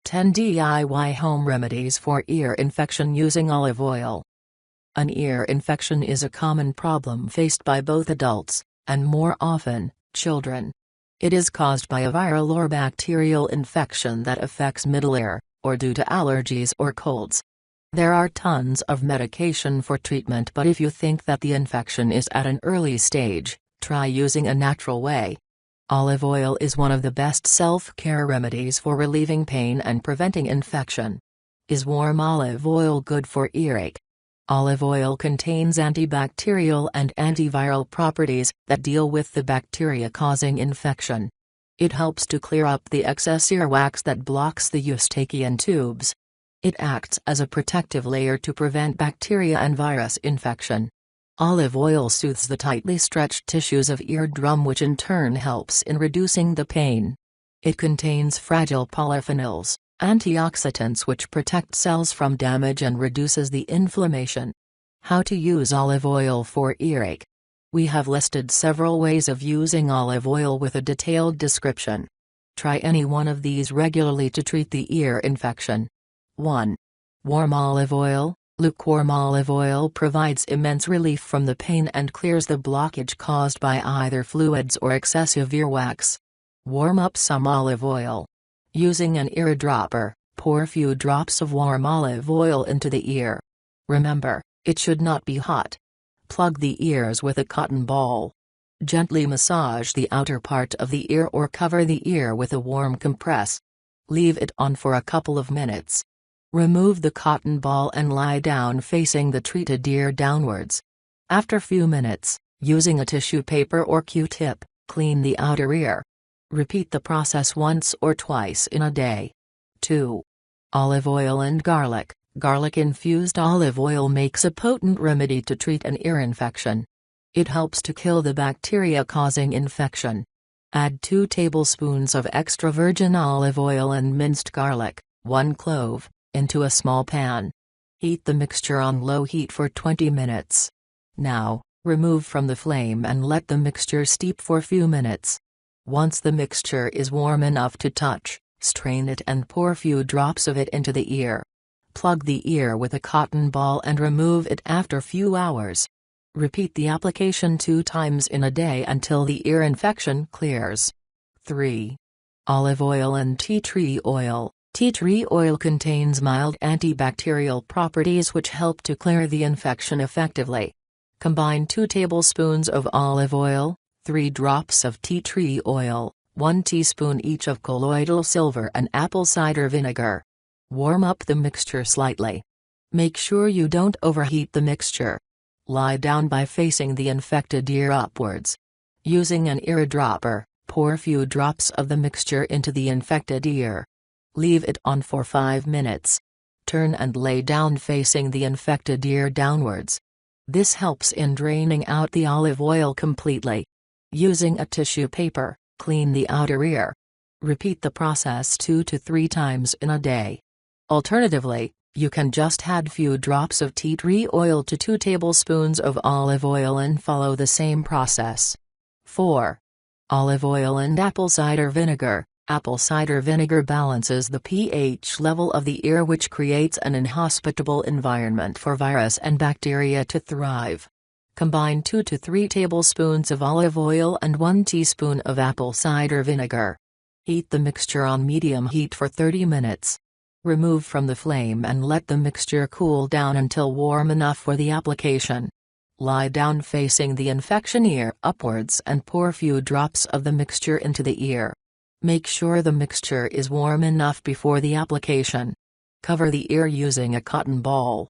10 DIY home remedies for ear infection using olive oil. An ear infection is a common problem faced by both adults, and more often, children. It is caused by a viral or bacterial infection that affects middle ear, or due to allergies or colds. There are tons of medication for treatment, but if you think that the infection is at an early stage, try using a natural way. Olive oil is one of the best self-care remedies for relieving pain and preventing infection. Is warm olive oil good for earache? Olive oil contains antibacterial and antiviral properties that deal with the bacteria causing infection. It helps to clear up the excess earwax that blocks the Eustachian tubes. It acts as a protective layer to prevent bacteria and virus infection. Olive oil soothes the tightly stretched tissues of eardrum, which in turn helps in reducing the pain. It contains fragile polyphenols, antioxidants which protect cells from damage and reduces the inflammation. How to use olive oil for earache. We have listed several ways of using olive oil with a detailed description. Try any one of these regularly to treat the ear infection. 1. Warm olive oil. Lukewarm olive oil provides immense relief from the pain and clears the blockage caused by either fluids or excessive earwax. Warm up some olive oil. Using an eardropper, pour a few drops of warm olive oil into the ear. Remember, it should not be hot. Plug the ears with a cotton ball. Gently massage the outer part of the ear or cover the ear with a warm compress. Leave it on for a couple of minutes. Remove the cotton ball and lie down facing the treated ear downwards. After few minutes, using a tissue paper or Q-tip, clean the outer ear. Repeat the process once or twice in a day. 2. Olive oil and garlic. Garlic-infused olive oil makes a potent remedy to treat an ear infection. It helps to kill the bacteria causing infection. Add 2 tablespoons of extra virgin olive oil and minced garlic, 1 clove, into a small pan. Heat the mixture on low heat for 20 minutes. Now, remove from the flame and let the mixture steep for few minutes. Once the mixture is warm enough to touch, strain it and pour few drops of it into the ear. Plug the ear with a cotton ball and remove it after few hours. Repeat the application 2 times in a day until the ear infection clears. 3. Olive oil and tea tree oil. Tea tree oil contains mild antibacterial properties which help to clear the infection effectively. Combine 2 tablespoons of olive oil, 3 drops of tea tree oil, 1 teaspoon each of colloidal silver and apple cider vinegar. Warm up the mixture slightly. Make sure you don't overheat the mixture. Lie down by facing the infected ear upwards. Using an eardropper, pour few drops of the mixture into the infected ear. Leave it on for 5 minutes. Turn and lay down facing the infected ear downwards. This helps in draining out the olive oil completely. Using a tissue paper, clean the outer ear. Repeat the process 2 to 3 times in a day. Alternatively, you can just add few drops of tea tree oil to 2 tablespoons of olive oil and follow the same process. 4. Olive oil and apple cider vinegar. Apple cider vinegar balances the pH level of the ear, which creates an inhospitable environment for virus and bacteria to thrive. Combine 2 to 3 tablespoons of olive oil and 1 teaspoon of apple cider vinegar. Heat the mixture on medium heat for 30 minutes. Remove from the flame and let the mixture cool down until warm enough for the application. Lie down facing the infection ear upwards and pour few drops of the mixture into the ear. Make sure the mixture is warm enough before the application. Cover the ear using a cotton ball.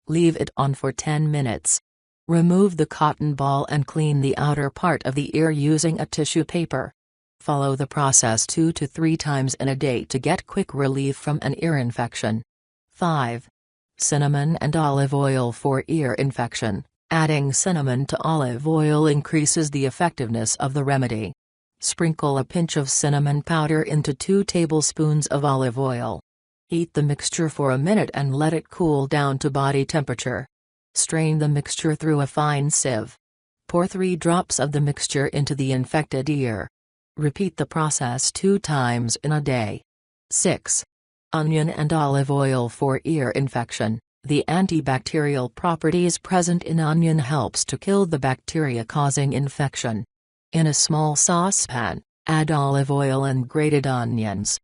Leave it on for 10 minutes. Remove the cotton ball and clean the outer part of the ear using a tissue paper. Follow the process 2 to 3 times in a day to get quick relief from an ear infection. 5. Cinnamon and olive oil for ear infection. Adding cinnamon to olive oil increases the effectiveness of the remedy. Sprinkle a pinch of cinnamon powder into 2 tablespoons of olive oil. Heat the mixture for a minute and let it cool down to body temperature. Strain the mixture through a fine sieve. Pour 3 drops of the mixture into the infected ear. Repeat the process 2 times in a day. 6. Onion and olive oil for ear infection. The antibacterial properties present in onion helps to kill the bacteria causing infection. In a small saucepan, add olive oil and grated onions.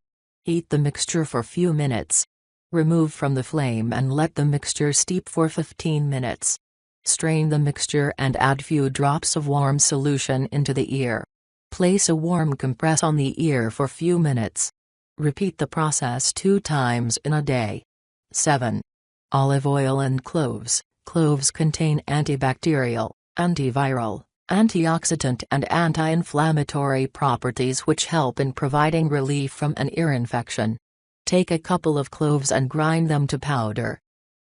Heat the mixture for few minutes. Remove from the flame and let the mixture steep for 15 minutes. Strain the mixture and add few drops of warm solution into the ear. Place a warm compress on the ear for few minutes. Repeat the process 2 times in a day. 7. Olive oil and cloves. Cloves contain antibacterial, antiviral, antioxidant and anti-inflammatory properties which help in providing relief from an ear infection. Take a couple of cloves and grind them to powder.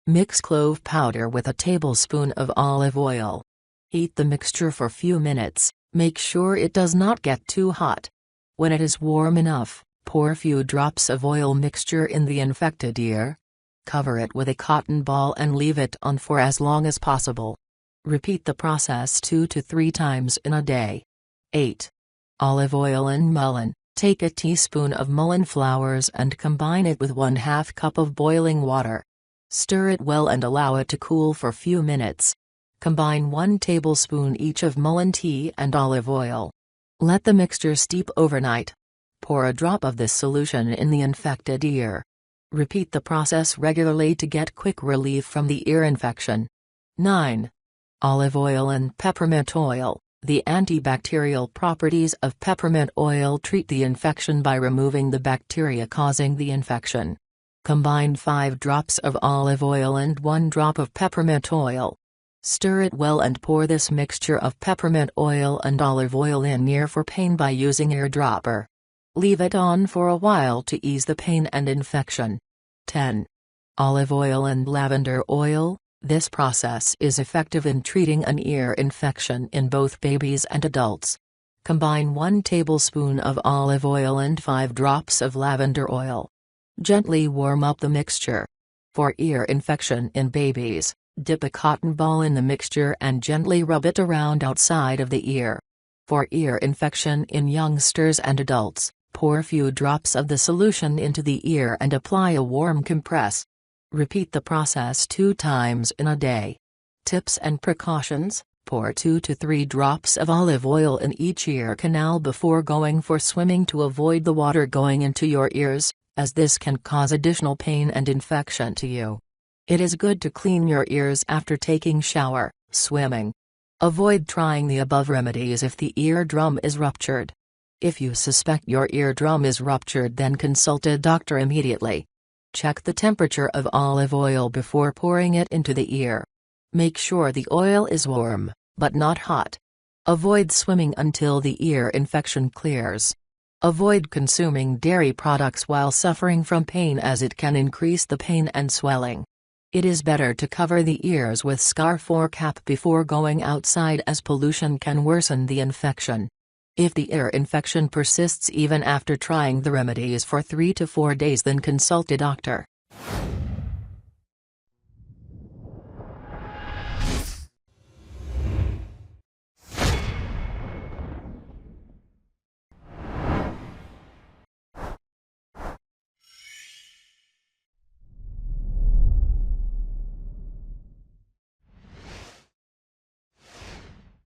Mix clove powder with a tablespoon of olive oil. Heat the mixture for few minutes, make sure it does not get too hot. When it is warm enough, pour few drops of oil mixture in the infected ear. Cover it with a cotton ball and leave it on for as long as possible. Repeat the process 2 to 3 times in a day. 8. Olive oil and mullein. Take a teaspoon of mullein flowers and combine it with 1/2 cup of boiling water. Stir it well and allow it to cool for few minutes. Combine 1 tablespoon each of mullein tea and olive oil. Let the mixture steep overnight. Pour a drop of this solution in the infected ear. Repeat the process regularly to get quick relief from the ear infection. 9. Olive oil and peppermint oil. The antibacterial properties of peppermint oil treat the infection by removing the bacteria causing the infection. Combine 5 drops of olive oil and 1 drop of peppermint oil. Stir it well and pour this mixture of peppermint oil and olive oil in ear for pain by using eardropper. Leave it on for a while to ease the pain and infection. 10. Olive oil and lavender oil. This process is effective in treating an ear infection in both babies and adults. Combine 1 tablespoon of olive oil and 5 drops of lavender oil. Gently warm up the mixture. For ear infection in babies, dip a cotton ball in the mixture and gently rub it around outside of the ear. For ear infection in youngsters and adults, pour few drops of the solution into the ear and apply a warm compress. Repeat the process 2 times in a day. Tips and precautions: pour 2 to 3 drops of olive oil in each ear canal before going for swimming to avoid the water going into your ears, as this can cause additional pain and infection to you. It is good to clean your ears after taking shower, swimming. Avoid trying the above remedies if the eardrum is ruptured. If you suspect your eardrum is ruptured, then consult a doctor immediately. Check the temperature of olive oil before pouring it into the ear. Make sure the oil is warm, but not hot. Avoid swimming until the ear infection clears. Avoid consuming dairy products while suffering from pain, as it can increase the pain and swelling. It is better to cover the ears with scarf or cap before going outside, as pollution can worsen the infection. If the ear infection persists even after trying the remedies for 3 to 4 days, then consult a doctor.